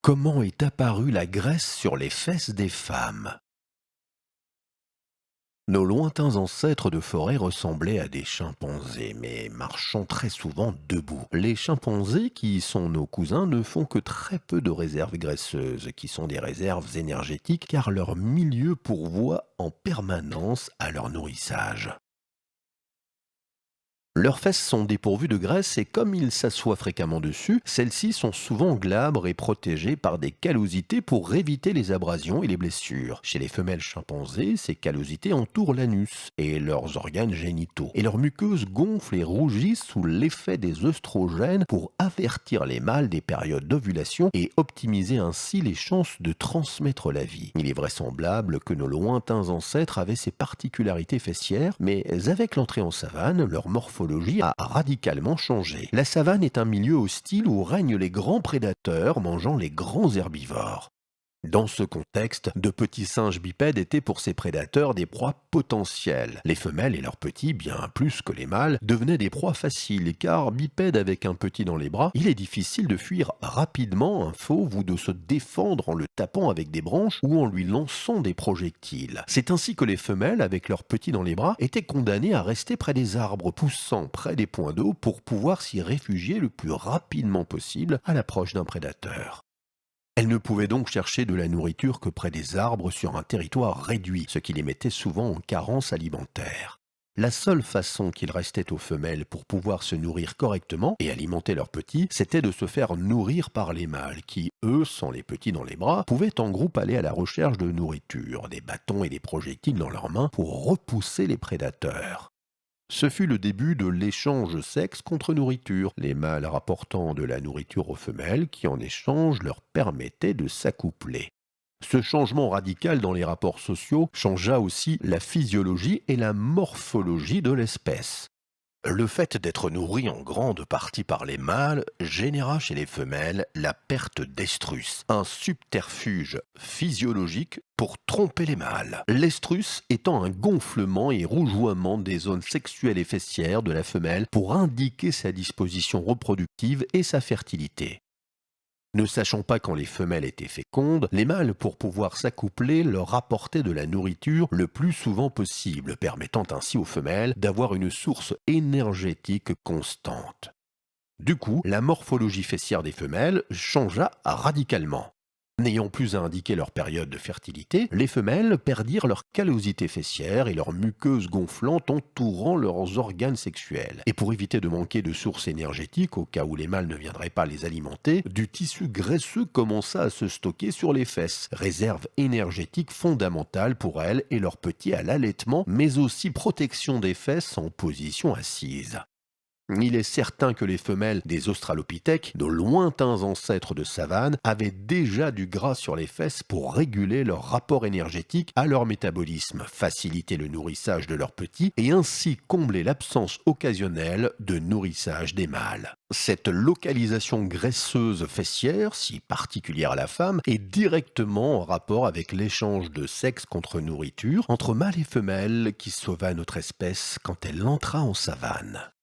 Comment est apparue la graisse sur les fesses des femmes? Nos lointains ancêtres de forêt ressemblaient à des chimpanzés, mais marchant très souvent debout. Les chimpanzés, qui sont nos cousins, ne font que très peu de réserves graisseuses, qui sont des réserves énergétiques, car leur milieu pourvoit en permanence à leur nourrissage. Leurs fesses sont dépourvues de graisse et comme ils s'assoient fréquemment dessus, celles-ci sont souvent glabres et protégées par des callosités pour éviter les abrasions et les blessures. Chez les femelles chimpanzés, ces callosités entourent l'anus et leurs organes génitaux. Et leurs muqueuses gonflent et rougissent sous l'effet des œstrogènes pour avertir les mâles des périodes d'ovulation et optimiser ainsi les chances de transmettre la vie. Il est vraisemblable que nos lointains ancêtres avaient ces particularités fessières, mais avec l'entrée en savane, leur morphologie a radicalement changé. La savane est un milieu hostile où règnent les grands prédateurs mangeant les grands herbivores. Dans ce contexte, de petits singes bipèdes étaient pour ces prédateurs des proies potentielles. Les femelles et leurs petits, bien plus que les mâles, devenaient des proies faciles, car bipèdes avec un petit dans les bras, il est difficile de fuir rapidement un fauve ou de se défendre en le tapant avec des branches ou en lui lançant des projectiles. C'est ainsi que les femelles, avec leurs petits dans les bras, étaient condamnées à rester près des arbres poussant près des points d'eau pour pouvoir s'y réfugier le plus rapidement possible à l'approche d'un prédateur. Elles ne pouvaient donc chercher de la nourriture que près des arbres sur un territoire réduit, ce qui les mettait souvent en carence alimentaire. La seule façon qu'il restait aux femelles pour pouvoir se nourrir correctement et alimenter leurs petits, c'était de se faire nourrir par les mâles qui, eux, sans les petits dans les bras, pouvaient en groupe aller à la recherche de nourriture, des bâtons et des projectiles dans leurs mains pour repousser les prédateurs. Ce fut le début de l'échange sexe contre nourriture, les mâles rapportant de la nourriture aux femelles qui en échange leur permettaient de s'accoupler. Ce changement radical dans les rapports sociaux changea aussi la physiologie et la morphologie de l'espèce. Le fait d'être nourri en grande partie par les mâles généra chez les femelles la perte d'estrus, un subterfuge physiologique pour tromper les mâles. L'estrus étant un gonflement et rougeoiement des zones sexuelles et fessières de la femelle pour indiquer sa disposition reproductive et sa fertilité. Ne sachant pas quand les femelles étaient fécondes, les mâles, pour pouvoir s'accoupler, leur apportaient de la nourriture le plus souvent possible, permettant ainsi aux femelles d'avoir une source énergétique constante. Du coup, la morphologie fessière des femelles changea radicalement. N'ayant plus à indiquer leur période de fertilité, les femelles perdirent leur callosité fessière et leur muqueuse gonflante entourant leurs organes sexuels. Et pour éviter de manquer de sources énergétiques au cas où les mâles ne viendraient pas les alimenter, du tissu graisseux commença à se stocker sur les fesses, réserve énergétique fondamentale pour elles et leurs petits à l'allaitement, mais aussi protection des fesses en position assise. Il est certain que les femelles des australopithèques, de lointains ancêtres de savane, avaient déjà du gras sur les fesses pour réguler leur rapport énergétique à leur métabolisme, faciliter le nourrissage de leurs petits et ainsi combler l'absence occasionnelle de nourrissage des mâles. Cette localisation graisseuse fessière, si particulière à la femme, est directement en rapport avec l'échange de sexe contre nourriture entre mâles et femelles qui sauva notre espèce quand elle entra en savane.